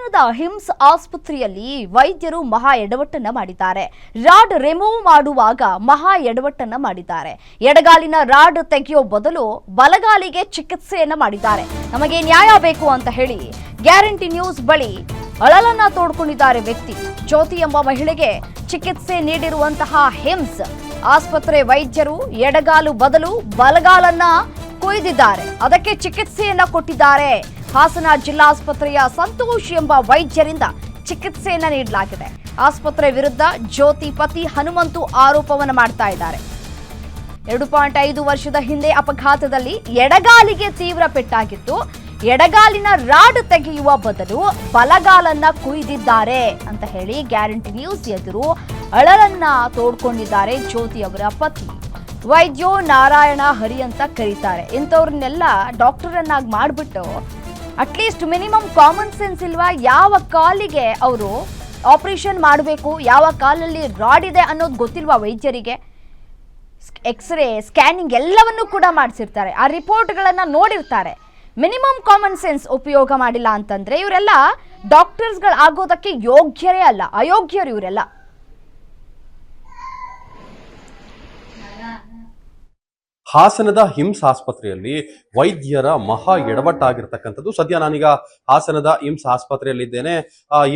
ಹಾಸನದ ಹಿಮ್ಸ್ ಆಸ್ಪತ್ರೆಯಲ್ಲಿ ವೈದ್ಯರು ಮಹಾ ಎಡವಟ್ಟನ್ನ ಮಾಡಿದ್ದಾರೆ. ರಾಡ್ ರಿಮೂವ್ ಮಾಡುವಾಗ ಮಹಾ ಎಡವಟ್ಟನ್ನ ಮಾಡಿದ್ದಾರೆ. ಎಡಗಾಲಿನ ರಾಡ್ ತೆಗೆಯೋ ಬದಲು ಬಲಗಾಲಿಗೆ ಚಿಕಿತ್ಸೆಯನ್ನ ಮಾಡಿದ್ದಾರೆ. ನಮಗೆ ನ್ಯಾಯ ಬೇಕು ಅಂತ ಹೇಳಿ ಗ್ಯಾರಂಟಿ ನ್ಯೂಸ್ ಬಳಿ ಅಳಲನ್ನ ತೋಡ್ಕೊಂಡಿದ್ದಾರೆ ವ್ಯಕ್ತಿ. ಜ್ಯೋತಿ ಎಂಬ ಮಹಿಳೆಗೆ ಚಿಕಿತ್ಸೆ ನೀಡಿರುವಂತಹ ಹಿಮ್ಸ್ ಆಸ್ಪತ್ರೆ ವೈದ್ಯರು ಎಡಗಾಲು ಬದಲು ಬಲಗಾಲನ್ನ ಕೊಯ್ದಿದ್ದಾರೆ. ಅದಕ್ಕೆ ಚಿಕಿತ್ಸೆಯನ್ನ ಕೊಟ್ಟಿದ್ದಾರೆ. ಹಾಸನ ಜಿಲ್ಲಾಸ್ಪತ್ರೆಯ ಸಂತೋಷ್ ಎಂಬ ವೈದ್ಯರಿಂದ ಚಿಕಿತ್ಸೆಯನ್ನ ನೀಡಲಾಗಿದೆ. ಆಸ್ಪತ್ರೆ ವಿರುದ್ಧ ಜ್ಯೋತಿ ಪತಿ ಹನುಮಂತು ಆರೋಪವನ್ನು ಮಾಡ್ತಾ ಇದ್ದಾರೆ. 2.5 ವರ್ಷದ ಹಿಂದೆ ಅಪಘಾತದಲ್ಲಿ ಎಡಗಾಲಿಗೆ ತೀವ್ರ ಪೆಟ್ಟಾಗಿತ್ತು. ಎಡಗಾಲಿನ ರಾಡ್ ತೆಗೆಯುವ ಬದಲು ಬಲಗಾಲನ್ನ ಕುಯ್ದಿದ್ದಾರೆ ಅಂತ ಹೇಳಿ ಗ್ಯಾರಂಟಿ ನ್ಯೂಸ್ ಎದುರು ಅಳಲನ್ನ ತೋಡ್ಕೊಂಡಿದ್ದಾರೆ ಜ್ಯೋತಿ ಅವರ ಪತಿ. ವೈದ್ಯೋ ನಾರಾಯಣ ಹರಿ ಅಂತ ಕರೀತಾರೆ. ಇಂಥವ್ರನ್ನೆಲ್ಲ ಡಾಕ್ಟರನ್ನಾಗಿ ಮಾಡಿಬಿಟ್ಟು ಅಟ್ಲೀಸ್ಟ್ ಮಿನಿಮಮ್ ಕಾಮನ್ ಸೆನ್ಸ್ ಇಲ್ವಾ? ಯಾವ ಕಾಲಿಗೆ ಅವರು ಆಪರೇಷನ್ ಮಾಡಬೇಕು, ಯಾವ ಕಾಲಲ್ಲಿ ರಾಡ್ ಇದೆ ಅನ್ನೋದು ಗೊತ್ತಿಲ್ವಾ ವೈದ್ಯರಿಗೆ? ಎಕ್ಸ್ರೇ ಸ್ಕ್ಯಾನಿಂಗ್ ಎಲ್ಲವನ್ನೂ ಕೂಡ ಮಾಡಿಸಿರ್ತಾರೆ. ಆ ರಿಪೋರ್ಟ್ಗಳನ್ನು ನೋಡಿರ್ತಾರೆ. ಮಿನಿಮಮ್ ಕಾಮನ್ ಸೆನ್ಸ್ ಉಪಯೋಗ ಮಾಡಿಲ್ಲ ಅಂತಂದ್ರೆ ಇವರೆಲ್ಲ ಡಾಕ್ಟರ್ಸ್ಗಳು ಆಗೋದಕ್ಕೆ ಯೋಗ್ಯರೇ ಅಲ್ಲ, ಅಯೋಗ್ಯರು ಇವರೆಲ್ಲ. ಹಾಸನದ ಹಿಮ್ಸ್ ಆಸ್ಪತ್ರೆಯಲ್ಲಿ ವೈದ್ಯರ ಮಹಾ ಎಡವಟ್ಟಾಗಿರ್ತಕ್ಕಂಥದ್ದು. ಸದ್ಯ ನಾನೀಗ ಹಾಸನದ ಹಿಮ್ಸ್ ಆಸ್ಪತ್ರೆಯಲ್ಲಿದ್ದೇನೆ.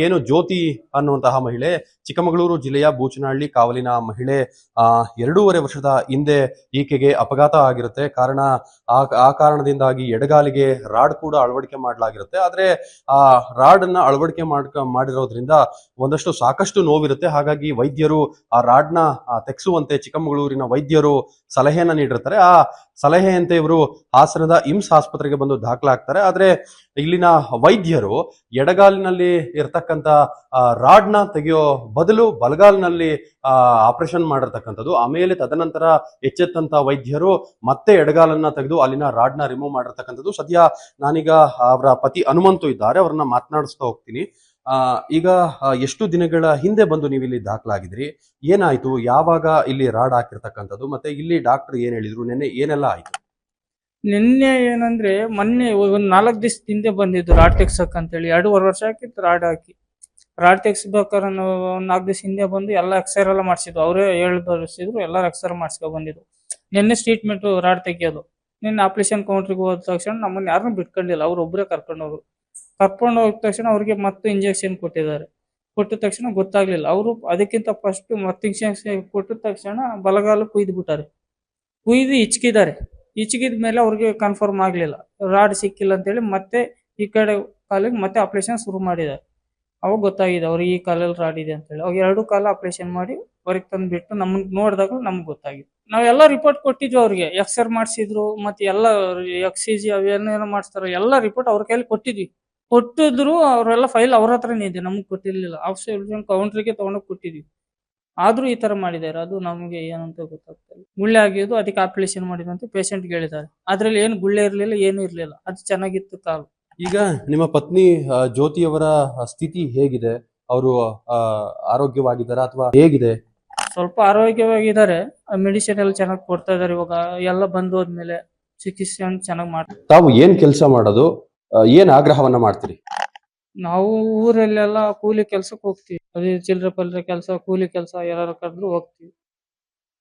ಏನು ಜ್ಯೋತಿ ಅನ್ನುವಂತಹ ಮಹಿಳೆ ಚಿಕ್ಕಮಗಳೂರು ಜಿಲ್ಲೆಯ ಬೂಚನಹಳ್ಳಿ ಕಾವಲಿನ ಮಹಿಳೆ. 2.5 ವರ್ಷದ ಹಿಂದೆ ಈಕೆಗೆ ಅಪಘಾತ ಆಗಿರುತ್ತೆ. ಆ ಕಾರಣದಿಂದಾಗಿ ಎಡಗಾಲಿಗೆ ರಾಡ್ ಕೂಡ ಅಳವಡಿಕೆ ಮಾಡಲಾಗಿರುತ್ತೆ. ಆದ್ರೆ ಆ ರಾಡ್ ಅನ್ನ ಅಳವಡಿಕೆ ಮಾಡಿರೋದ್ರಿಂದ ಸಾಕಷ್ಟು ನೋವಿರುತ್ತೆ. ಹಾಗಾಗಿ ವೈದ್ಯರು ಆ ರಾಡ್ನ ತೆಗೆಸುವಂತೆ ಚಿಕ್ಕಮಗಳೂರಿನ ವೈದ್ಯರು ಸಲಹೆಯನ್ನ ನೀಡಿರ್ತಾರೆ. ಆ ಸಲಹೆಯಂತೆ ಇವರು ಹಾಸನದ ಹಿಮ್ಸ್ ಆಸ್ಪತ್ರೆಗೆ ಬಂದು ದಾಖಲಾಗ್ತಾರೆ. ಆದ್ರೆ ಇಲ್ಲಿನ ವೈದ್ಯರು ಎಡಗಾಲಿನಲ್ಲಿ ಇರತಕ್ಕಂತ ರಾಡ್ನ ತೆಗೆಯೋ ಬದಲು ಬಲಗಾಲಿನಲ್ಲಿ ಆಪರೇಷನ್ ಮಾಡಿರ್ತಕ್ಕಂಥದ್ದು. ಆಮೇಲೆ ತದನಂತರ ಎಚ್ಚೆತ್ತಂತ ವೈದ್ಯರು ಮತ್ತೆ ಎಡಗಾಲನ್ನ ತೆಗೆದು ಅಲ್ಲಿನ ರಾಡ್ನ ರಿಮೂವ್ ಮಾಡಿರ್ತಕ್ಕಂಥದ್ದು. ಸದ್ಯ ನಾನೀಗ ಅವರ ಪತಿ ಹನುಮಂತು ಇದ್ದಾರೆ, ಅವ್ರನ್ನ ಮಾತನಾಡಿಸ್ತಾ ಹೋಗ್ತೀನಿ. ಈಗ ಎಷ್ಟು ದಿನಗಳ ಹಿಂದೆ ಬಂದು ನೀವು ಇಲ್ಲಿ ದಾಖಲಾಗಿದ್ರಿ? ಏನಾಯ್ತು? ಯಾವಾಗ ಇಲ್ಲಿ ರಾಡ್ ಹಾಕಿರ್ತಕ್ಕಂಥದ್ದು? ಮತ್ತೆ ಇಲ್ಲಿ ಡಾಕ್ಟರ್ ಏನ್ ಹೇಳಿದ್ರು? ನಿನ್ನೆ ಏನೆಲ್ಲ ಆಯ್ತು? ನಿನ್ನೆ ಏನಂದ್ರೆ ಮೊನ್ನೆ ಒಂದ್ 4 ದಿವಸದ ಹಿಂದೆ ಬಂದಿದ್ದು ರಾಡ್ ತೆಗ್ಸಕ್ ಅಂತೇಳಿ. 2.5 ವರ್ಷ ಆಗಿತ್ತು ರಾಡ್ ಹಾಕಿ. ರಾಡ್ ತೆಗ್ಸ್ಬೇಕಾದ್ರೆ ನಾವು 4 ದಿವಸ ಹಿಂದೆ ಬಂದು ಎಲ್ಲ ಎಕ್ಸ್ರೇ ಎಲ್ಲ ಮಾಡಿಸಿದ್ವು. ಅವರೇ ಬರ್ಸಿದ್ರು, ಎಲ್ಲ ಎಕ್ಸ್ರೇ ಮಾಡಿಸ್ಕೊ ಬಂದಿದ್ವು. ನಿನ್ನೆ ಟ್ರೀಟ್ಮೆಂಟ್ ರಾಡ್ ತೆಗಿಯೋದು. ನಿನ್ನೆ ಆಪರೇಷನ್ ಕೌಂಟ್ರಿಗೆ ಹೋದ ತಕ್ಷಣ ನಮ್ಮನ್ನ ಯಾರನ್ನೂ ಬಿಟ್ಕೊಂಡಿಲ್ಲ, ಅವ್ರು ಒಬ್ಬರೇ ಕರ್ಕೊಂಡು ಹೋಗಿದ ತಕ್ಷಣ ಅವ್ರಿಗೆ ಮತ್ತೆ ಇಂಜೆಕ್ಷನ್ ಕೊಟ್ಟಿದ್ದಾರೆ. ಕೊಟ್ಟಿದ ತಕ್ಷಣ ಗೊತ್ತಾಗ್ಲಿಲ್ಲ. ಅವರು ಅದಕ್ಕಿಂತ ಫಸ್ಟ್ ಮತ್ತೆ ಇಂಜೆಕ್ಷನ್ ಕೊಟ್ಟಿದ ತಕ್ಷಣ ಬಲಗಾಲು ಕುಯ್ದು ಬಿಟ್ಟಾರೆ. ಕುಯ್ದು ಇಚ್ಕಿದ ಮೇಲೆ ಅವ್ರಿಗೆ ಕನ್ಫರ್ಮ್ ಆಗ್ಲಿಲ್ಲ, ರಾಡ್ ಸಿಕ್ಕಿಲ್ಲ ಅಂತೇಳಿ ಮತ್ತೆ ಈ ಕಡೆ ಕಾಲಿಗೆ ಮತ್ತೆ ಆಪರೇಷನ್ ಶುರು ಮಾಡಿದ್ದಾರೆ. ಅವಾಗ ಗೊತ್ತಾಗಿದೆ ಅವ್ರಿಗೆ ಈ ಕಾಲಲ್ಲಿ ರಾಡ್ ಇದೆ ಅಂತೇಳಿ. ಅವಾಗ 2 ಕಾಲ ಆಪರೇಷನ್ ಮಾಡಿ ಹೊರಗೆ ತಂದ್ಬಿಟ್ಟು ನಮ್ಮನ್ನ ನೋಡಿದಾಗ ನಮ್ಗೆ ಗೊತ್ತಾಗಿದೆ. ನಾವೆಲ್ಲ ರಿಪೋರ್ಟ್ ಕೊಟ್ಟಿದ್ವಿ ಅವ್ರಿಗೆ. ಎಕ್ಸ್ರೇ ಮಾಡಿಸಿದ್ರು, ಮತ್ತೆ ಎಲ್ಲ XCG ಅವೇನೇನೋ ಮಾಡಿಸ್ತಾರ, ಎಲ್ಲ ರಿಪೋರ್ಟ್ ಅವ್ರ ಕೈಲಿ ಕೊಟ್ಟಿದ್ರು. ಅವರೆಲ್ಲ ಫೈಲ್ ಅವ್ರ ಹತ್ರನೇ ಇದೆ, ನಮ್ಗೆ ಕೊಟ್ಟಿರ್ಲಿಲ್ಲ. ಆಪರೇಷನ್ ಕೌಂಟ್ರಿಗೆ ತಗೊಂಡೋಗಿ ಕೊಟ್ಟಿದ್ವಿ. ಆದ್ರೂ ಈ ತರ ಮಾಡಿದ್ದಾರೆ. ಅದು ನಮಗೆ ಏನಂತ ಗೊತ್ತಾಗ್ತಿಲ್ಲ. ಗುಳ್ಳೆ ಆಗಿದ್ದು ಅದಕ್ಕೆ ಆಪರೇಷನ್ ಮಾಡಿದಂತ ಪೇಷಂಟ್ಗೆ ಹೇಳಿದ್ದಾರೆ. ಅದ್ರಲ್ಲಿ ಏನು ಗುಳ್ಳೆ ಇರ್ಲಿಲ್ಲ, ಏನು ಇರ್ಲಿಲ್ಲ. ಅದು ಚೆನ್ನಾಗಿತ್ತು ಕಾಲು. ಈಗ ನಿಮ್ಮ ಪತ್ನಿ ಜ್ಯೋತಿಯವರ ಸ್ಥಿತಿ ಹೇಗಿದೆ? ಅವರು ಆರೋಗ್ಯವಾಗಿದ್ದಾರಾ ಅಥವಾ ಹೇಗಿದೆ? ಸ್ವಲ್ಪ ಆರೋಗ್ಯವಾಗಿದ್ದಾರೆ. ಮೆಡಿಸಿನ್ ಎಲ್ಲ ಚೆನ್ನಾಗಿ ಕೊಡ್ತಾ ಇದಾರೆ. ಇವಾಗ ಎಲ್ಲ ಬಂದು ಹೋದ್ಮೇಲೆ ಚಿಕಿತ್ಸೆ ಚೆನ್ನಾಗಿ ಮಾಡ್ತಾರೆ. ತಾವು ಏನ್ ಕೆಲಸ ಮಾಡೋದು? ಏನ್ ಆಗ್ರಹವನ್ನ ಮಾಡ್ತೀರಿ? ನಾವು ಊರಲ್ಲೆಲ್ಲ ಕೂಲಿ ಕೆಲ್ಸಕ್ಕೆ ಹೋಗ್ತೀವಿ. ಅದೇ ಚಿಲ್ಲರೆ ಪಲ್ಲರೆ ಕೆಲಸ, ಕೂಲಿ ಕೆಲಸ ಯಾರು ಕರೆದ್ರು ಹೋಗ್ತೀವಿ.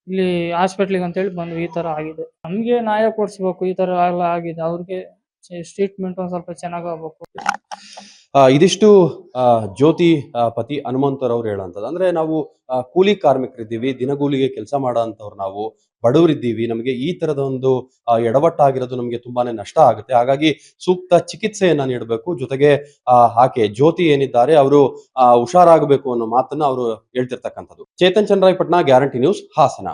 ಇಲ್ಲಿ ಹಾಸ್ಪಿಟ್ಲಿಗೆ ಅಂತೇಳಿ ಬಂದು ಈ ತರ ಆಗಿದೆ. ನಮ್ಗೆ ನ್ಯಾಯ ಕೊಡ್ಸ್ಬೇಕು. ಈ ತರ ಎಲ್ಲ ಆಗಿದೆ. ಅವ್ರಿಗೆ ಟ್ರೀಟ್ಮೆಂಟ್ ಒಂದ್ ಸ್ವಲ್ಪ ಚೆನ್ನಾಗ್ ಆಗ್ಬೇಕು. ಇದಿಷ್ಟು ಜ್ಯೋತಿ ಪತಿ ಹನುಮಂತರವ್ರು ಹೇಳೋಂಥದ್ದು. ಅಂದ್ರೆ ನಾವು ಕೂಲಿ ಕಾರ್ಮಿಕರಿದ್ದೀವಿ, ದಿನಗೂಲಿಗೆ ಕೆಲಸ ಮಾಡೋಂಥವ್ರು, ನಾವು ಬಡವರಿದ್ದೀವಿ. ನಮಗೆ ಈ ತರದ ಒಂದು ಎಡವಟ್ಟಾಗಿರೋದು ನಮಗೆ ತುಂಬಾನೇ ನಷ್ಟ ಆಗುತ್ತೆ. ಹಾಗಾಗಿ ಸೂಕ್ತ ಚಿಕಿತ್ಸೆಯನ್ನ ನೀಡಬೇಕು. ಜೊತೆಗೆ ಆಕೆ ಜ್ಯೋತಿ ಏನಿದ್ದಾರೆ ಅವರು ಹುಷಾರಾಗಬೇಕು ಅನ್ನೋ ಮಾತನ್ನ ಅವರು ಹೇಳ್ತಿರ್ತಕ್ಕಂಥದ್ದು. Chetan Chandrayapatna, guarantee news, Hassan.